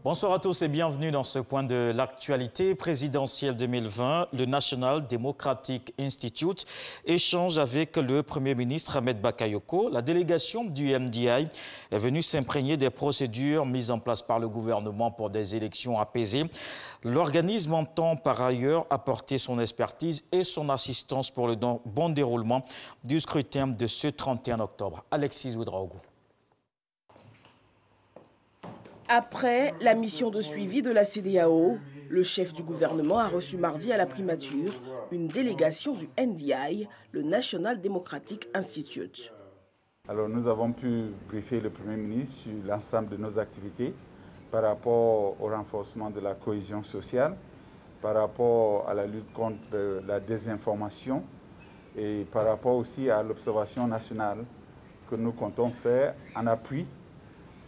Bonsoir à tous et bienvenue dans ce point de l'actualité présidentielle 2020. Le National Democratic Institute échange avec le Premier ministre Ahmed Bakayoko. La délégation du NDI est venue s'imprégner des procédures mises en place par le gouvernement pour des élections apaisées. L'organisme entend par ailleurs apporter son expertise et son assistance pour le bon déroulement du scrutin de ce 31 octobre. Alexis Ouedraogo. Après la mission de suivi de la CEDEAO, le chef du gouvernement a reçu mardi à la primature une délégation du NDI, le National Democratic Institute. Alors nous avons pu briefer le Premier ministre sur l'ensemble de nos activités par rapport au renforcement de la cohésion sociale, par rapport à la lutte contre la désinformation et par rapport aussi à l'observation nationale que nous comptons faire en appui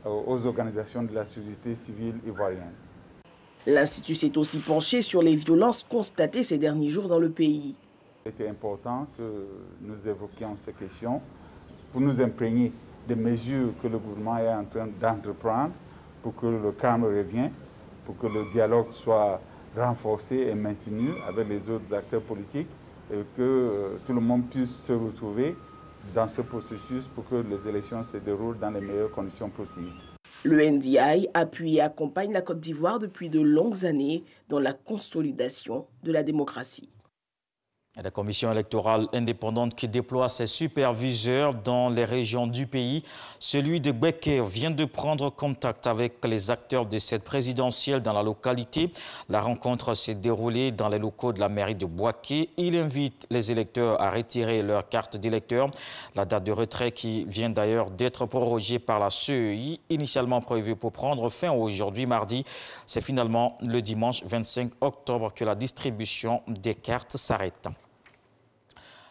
aux organisations de la société civile ivoirienne. L'Institut s'est aussi penché sur les violences constatées ces derniers jours dans le pays. Il était important que nous évoquions ces questions pour nous imprégner des mesures que le gouvernement est en train d'entreprendre pour que le calme revienne, pour que le dialogue soit renforcé et maintenu avec les autres acteurs politiques et que tout le monde puisse se retrouver dans ce processus pour que les élections se déroulent dans les meilleures conditions possibles. Le NDI appuie et accompagne la Côte d'Ivoire depuis de longues années dans la consolidation de la démocratie. La commission électorale indépendante qui déploie ses superviseurs dans les régions du pays, celui de Becker, vient de prendre contact avec les acteurs de cette présidentielle dans la localité. La rencontre s'est déroulée dans les locaux de la mairie de Boaké. Il invite les électeurs à retirer leur carte d'électeur. La date de retrait qui vient d'ailleurs d'être prorogée par la CEI, initialement prévue pour prendre fin aujourd'hui mardi. C'est finalement le dimanche 25 octobre que la distribution des cartes s'arrête.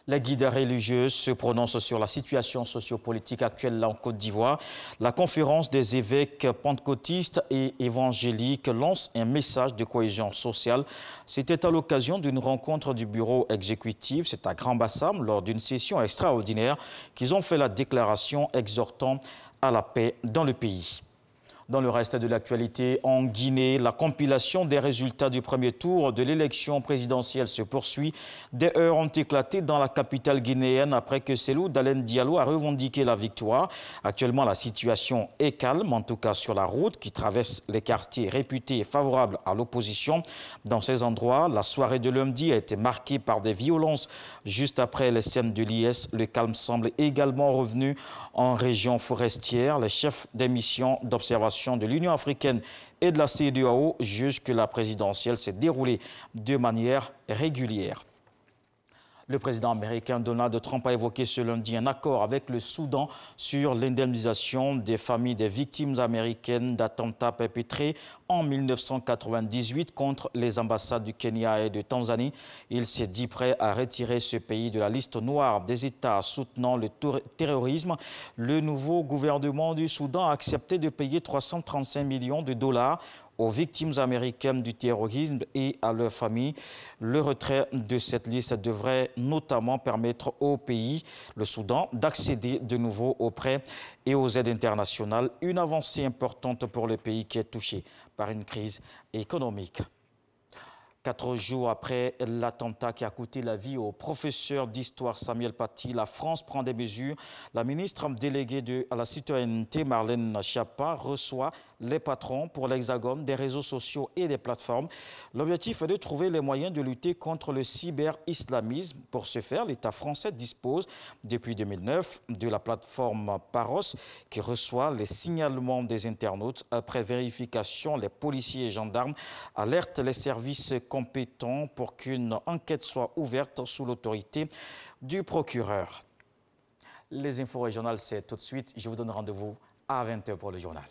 Les guides religieux se prononcent sur la situation sociopolitique actuelle là en Côte d'Ivoire. La conférence des évêques pentecôtistes et évangéliques lance un message de cohésion sociale. C'était à l'occasion d'une rencontre du bureau exécutif, c'est à Grand-Bassam, lors d'une session extraordinaire qu'ils ont fait la déclaration exhortant à la paix dans le pays. Dans le reste de l'actualité, en Guinée, la compilation des résultats du premier tour de l'élection présidentielle se poursuit. Des heurts ont éclaté dans la capitale guinéenne après que Cellou Dalein Diallo a revendiqué la victoire. Actuellement, la situation est calme, en tout cas sur la route qui traverse les quartiers réputés favorables à l'opposition. Dans ces endroits, la soirée de lundi a été marquée par des violences. Juste après les scènes de l'IS, le calme semble également revenu en région forestière. Les chefs des missions d'observation de l'Union africaine et de la CEDEAO jugent que la présidentielle s'est déroulée de manière régulière. Le président américain Donald Trump a évoqué ce lundi un accord avec le Soudan sur l'indemnisation des familles des victimes américaines d'attentats perpétrés en 1998 contre les ambassades du Kenya et de Tanzanie. Il s'est dit prêt à retirer ce pays de la liste noire des États soutenant le terrorisme. Le nouveau gouvernement du Soudan a accepté de payer 335 millions de dollars aux victimes américaines du terrorisme et à leurs familles. Le retrait de cette liste devrait notamment permettre au pays, le Soudan, d'accéder de nouveau aux prêts et aux aides internationales, une avancée importante pour le pays qui est touché par une crise économique. 4 jours après l'attentat qui a coûté la vie au professeur d'histoire Samuel Paty, la France prend des mesures. La ministre déléguée à la citoyenneté, Marlène Schiappa, reçoit les patrons pour l'Hexagone des réseaux sociaux et des plateformes. L'objectif est de trouver les moyens de lutter contre le cyber-islamisme. Pour ce faire, l'État français dispose depuis 2009 de la plateforme Paros qui reçoit les signalements des internautes. Après vérification, les policiers et gendarmes alertent les services compétents pour qu'une enquête soit ouverte sous l'autorité du procureur. Les infos régionales, c'est tout de suite. Je vous donne rendez-vous à 20h pour le journal.